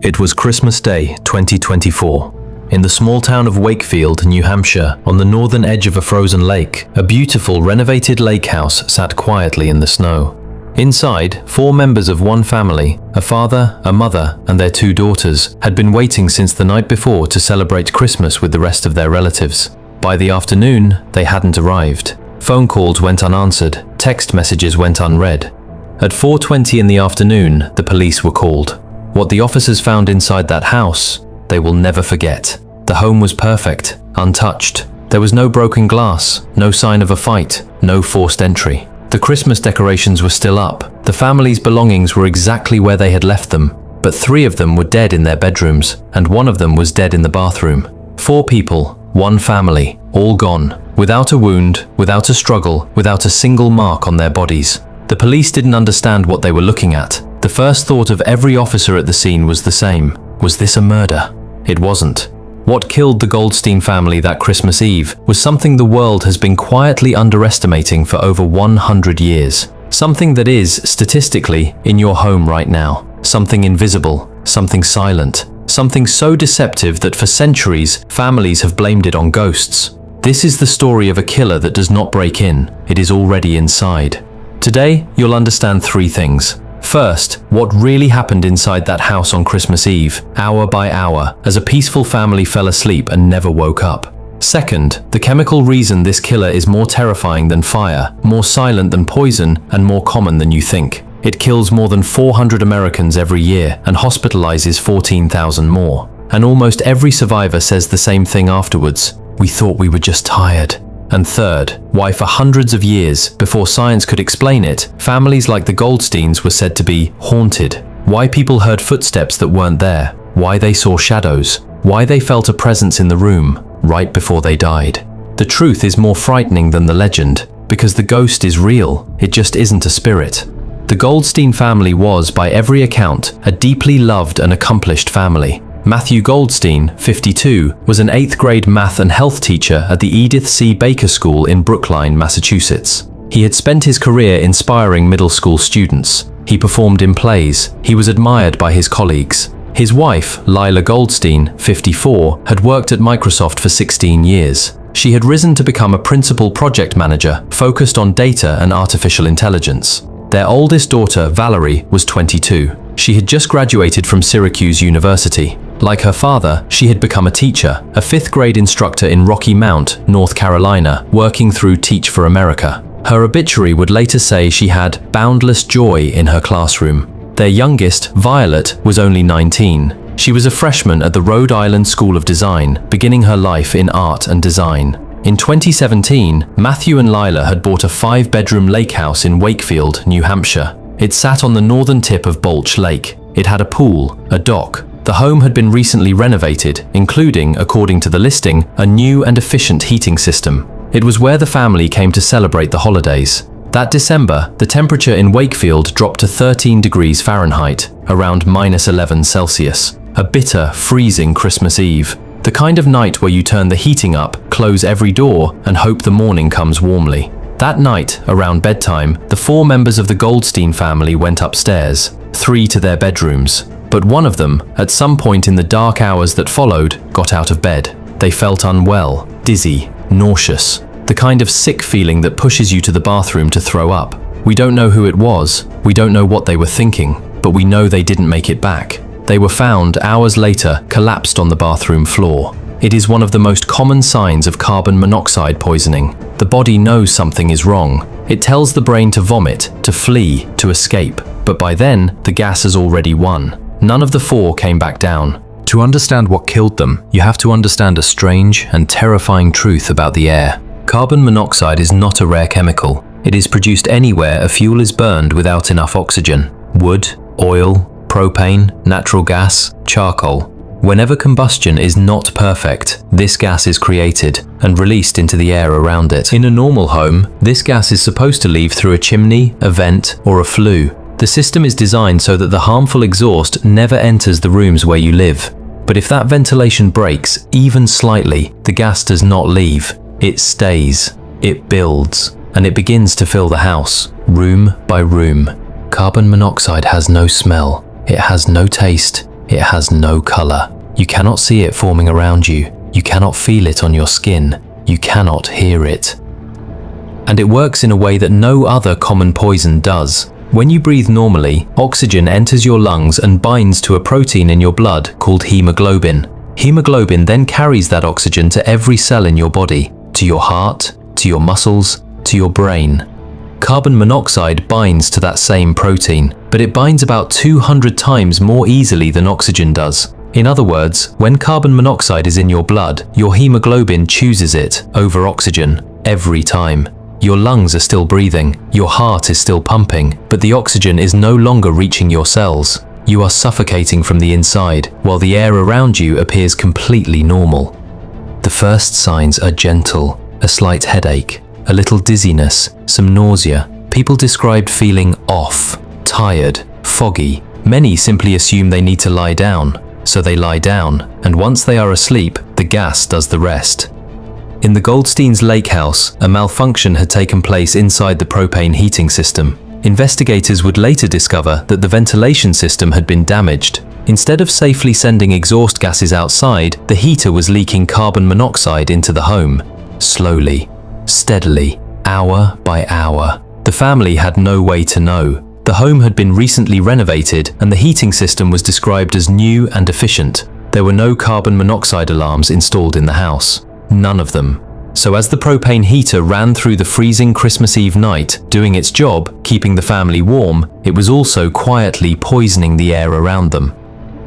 It was Christmas Day 2024. In the small town of Wakefield, New Hampshire, on the northern edge of a frozen lake, a beautiful renovated lake house sat quietly in the snow. Inside, 4 members of one family, a father, a mother, and their 2 daughters, had been waiting since the night before to celebrate Christmas with the rest of their relatives. By the afternoon, they hadn't arrived. Phone calls went unanswered, text messages went unread. At 4:20 in the afternoon, the police were called. What the officers found inside that house, they will never forget. The home was perfect, untouched. There was no broken glass, no sign of a fight, no forced entry. The Christmas decorations were still up. The family's belongings were exactly where they had left them, but 3 of them were dead in their bedrooms, and 1 of them was dead in the bathroom. 4 people, 1 family, all gone, without a wound, without a struggle, without a single mark on their bodies. The police didn't understand what they were looking at. The first thought of every officer at the scene was the same. Was this a murder? It wasn't. What killed the Goldstein family that Christmas Eve was something the world has been quietly underestimating for over 100 years. Something that is, statistically, in your home right now. Something invisible, something silent, something so deceptive that for centuries, families have blamed it on ghosts. This is the story of a killer that does not break in. It is already inside. Today, you'll understand 3 things. First, what really happened inside that house on Christmas Eve, hour by hour, as a peaceful family fell asleep and never woke up. Second, the chemical reason this killer is more terrifying than fire, more silent than poison, and more common than you think. It kills more than 400 Americans every year and hospitalizes 14,000 more. And almost every survivor says the same thing afterwards. We thought we were just tired. And third, why for hundreds of years, before science could explain it, families like the Goldsteins were said to be haunted. Why people heard footsteps that weren't there. Why they saw shadows. Why they felt a presence in the room right before they died. The truth is more frightening than the legend, because the ghost is real, it just isn't a spirit. The Goldstein family was, by every account, a deeply loved and accomplished family. Matthew Goldstein, 52, was an 8th grade math and health teacher at the Edith C. Baker School in Brookline, Massachusetts. He had spent his career inspiring middle school students. He performed in plays. He was admired by his colleagues. His wife, Lyla Goldstein, 54, had worked at Microsoft for 16 years. She had risen to become a principal project manager focused on data and artificial intelligence. Their oldest daughter, Valerie, was 22. She had just graduated from Syracuse University. Like her father, she had become a teacher, a 5th grade instructor in Rocky Mount, North Carolina, working through Teach for America. Her obituary would later say she had boundless joy in her classroom. Their youngest, Violet, was only 19. She was a freshman at the Rhode Island School of Design, beginning her life in art and design. In 2017, Matthew and Lyla had bought a 5-bedroom lake house in Wakefield, New Hampshire. It sat on the northern tip of Balch Lake. It had a pool, a dock. The home had been recently renovated, including, according to the listing, a new and efficient heating system. It was where the family came to celebrate the holidays. That December, the temperature in Wakefield dropped to 13 degrees Fahrenheit, around -11 Celsius. A bitter, freezing Christmas Eve. The kind of night where you turn the heating up, close every door, and hope the morning comes warmly. That night, around bedtime, the 4 members of the Goldstein family went upstairs, 3 to their bedrooms. But one of them, at some point in the dark hours that followed, got out of bed. They felt unwell, dizzy, nauseous, the kind of sick feeling that pushes you to the bathroom to throw up. We don't know who it was, we don't know what they were thinking, but we know they didn't make it back. They were found, hours later, collapsed on the bathroom floor. It is one of the most common signs of carbon monoxide poisoning. The body knows something is wrong. It tells the brain to vomit, to flee, to escape. But by then, the gas has already won. None of the 4 came back down. To understand what killed them, you have to understand a strange and terrifying truth about the air. Carbon monoxide is not a rare chemical. It is produced anywhere a fuel is burned without enough oxygen. Wood, oil, propane, natural gas, charcoal. Whenever combustion is not perfect, this gas is created and released into the air around it. In a normal home, this gas is supposed to leave through a chimney, a vent, or a flue. The system is designed so that the harmful exhaust never enters the rooms where you live. But if that ventilation breaks, even slightly, the gas does not leave. It stays, it builds, and it begins to fill the house, room by room. Carbon monoxide has no smell, it has no taste, It has no color. You cannot see it forming around you. You cannot feel it on your skin. You cannot hear it. And it works in a way that no other common poison does. When you breathe normally, oxygen enters your lungs and binds to a protein in your blood called hemoglobin. Hemoglobin then carries that oxygen to every cell in your body, to your heart, to your muscles, to your brain. Carbon monoxide binds to that same protein, but it binds about 200 times more easily than oxygen does. In other words, when carbon monoxide is in your blood, your hemoglobin chooses it over oxygen every time. Your lungs are still breathing, your heart is still pumping, but the oxygen is no longer reaching your cells. You are suffocating from the inside, while the air around you appears completely normal. The first signs are gentle, a slight headache, a little dizziness, some nausea. People described feeling off, tired, foggy. Many simply assume they need to lie down, so they lie down, and once they are asleep, the gas does the rest. In the Goldstein's lake house, a malfunction had taken place inside the propane heating system. Investigators would later discover that the ventilation system had been damaged. Instead of safely sending exhaust gases outside, the heater was leaking carbon monoxide into the home. Slowly, steadily, hour by hour. The family had no way to know. The home had been recently renovated and the heating system was described as new and efficient. There were no carbon monoxide alarms installed in the house. None of them. So as the propane heater ran through the freezing Christmas Eve night, doing its job, keeping the family warm, it was also quietly poisoning the air around them.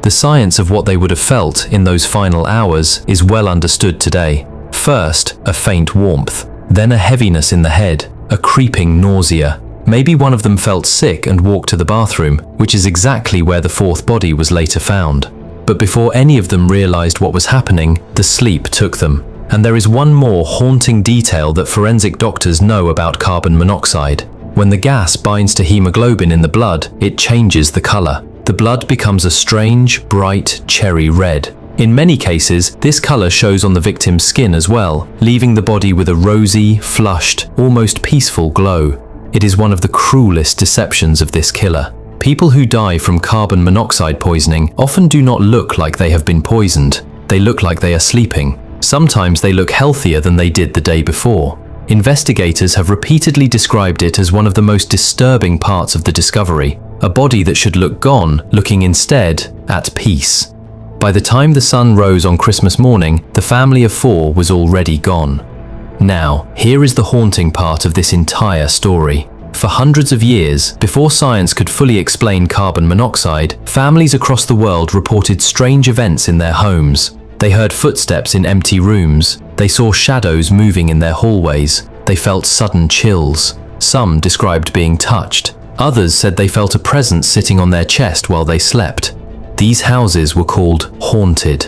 The science of what they would have felt in those final hours is well understood today. First, a faint warmth, then a heaviness in the head, a creeping nausea. Maybe one of them felt sick and walked to the bathroom, which is exactly where the fourth body was later found. But before any of them realized what was happening, the sleep took them. And there is one more haunting detail that forensic doctors know about carbon monoxide. When the gas binds to hemoglobin in the blood, it changes the color. The blood becomes a strange, bright cherry red. In many cases, this color shows on the victim's skin as well, leaving the body with a rosy, flushed, almost peaceful glow. It is one of the cruelest deceptions of this killer. People who die from carbon monoxide poisoning often do not look like they have been poisoned. They look like they are sleeping. Sometimes they look healthier than they did the day before. Investigators have repeatedly described it as one of the most disturbing parts of the discovery, a body that should look gone, looking instead at peace. By the time the sun rose on Christmas morning, the family of 4 was already gone. Now, here is the haunting part of this entire story. For hundreds of years, before science could fully explain carbon monoxide, families across the world reported strange events in their homes. They heard footsteps in empty rooms. They saw shadows moving in their hallways. They felt sudden chills. Some described being touched. Others said they felt a presence sitting on their chest while they slept. These houses were called haunted.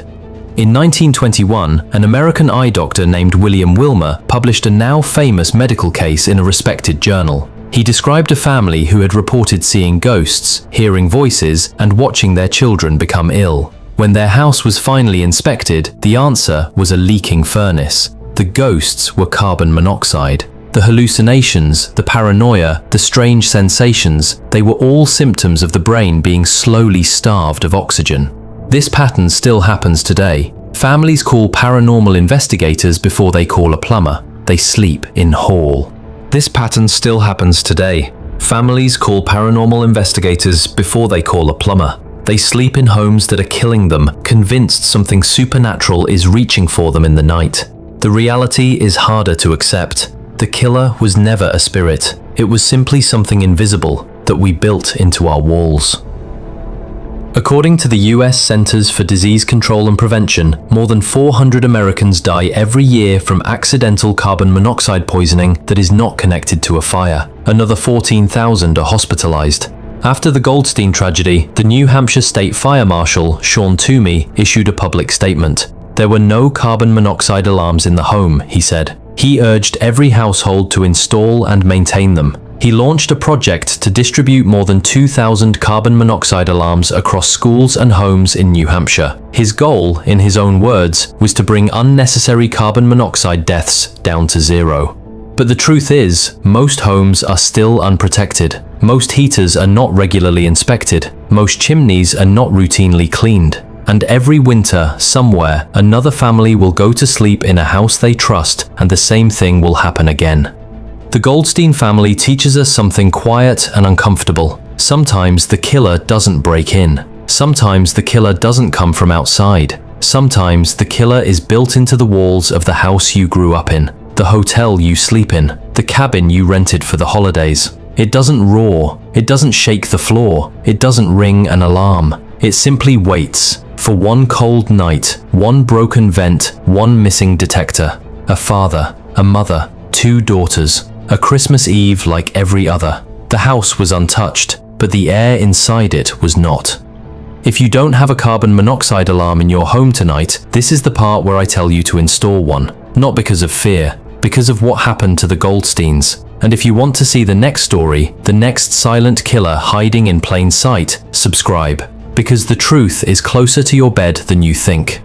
In 1921, an American eye doctor named William Wilmer published a now famous medical case in a respected journal. He described a family who had reported seeing ghosts, hearing voices, and watching their children become ill. When their house was finally inspected, the answer was a leaking furnace. The ghosts were carbon monoxide. The hallucinations, the paranoia, the strange sensations, they were all symptoms of the brain being slowly starved of oxygen. This pattern still happens today. Families call paranormal investigators before they call a plumber. They sleep in hall. This pattern still happens today. Families call paranormal investigators before they call a plumber. They sleep in homes that are killing them, convinced something supernatural is reaching for them in the night. The reality is harder to accept. The killer was never a spirit. It was simply something invisible that we built into our walls. According to the US Centers for Disease Control and Prevention, more than 400 Americans die every year from accidental carbon monoxide poisoning that is not connected to a fire. Another 14,000 are hospitalized. After the Goldstein tragedy, the New Hampshire State Fire Marshal, Sean Toomey, issued a public statement. There were no carbon monoxide alarms in the home, he said. He urged every household to install and maintain them. He launched a project to distribute more than 2,000 carbon monoxide alarms across schools and homes in New Hampshire. His goal, in his own words, was to bring unnecessary carbon monoxide deaths down to zero. But the truth is, most homes are still unprotected. Most heaters are not regularly inspected. Most chimneys are not routinely cleaned. And every winter, somewhere, another family will go to sleep in a house they trust, and the same thing will happen again. The Goldstein family teaches us something quiet and uncomfortable. Sometimes the killer doesn't break in. Sometimes the killer doesn't come from outside. Sometimes the killer is built into the walls of the house you grew up in, the hotel you sleep in, the cabin you rented for the holidays. It doesn't roar, it doesn't shake the floor, it doesn't ring an alarm. It simply waits for one cold night, one broken vent, one missing detector. A father, a mother, 2 daughters, a Christmas Eve like every other. The house was untouched, but the air inside it was not. If you don't have a carbon monoxide alarm in your home tonight, this is the part where I tell you to install one. Not because of fear, because of what happened to the Goldsteins. And if you want to see the next story, the next silent killer hiding in plain sight, subscribe. Because the truth is closer to your bed than you think.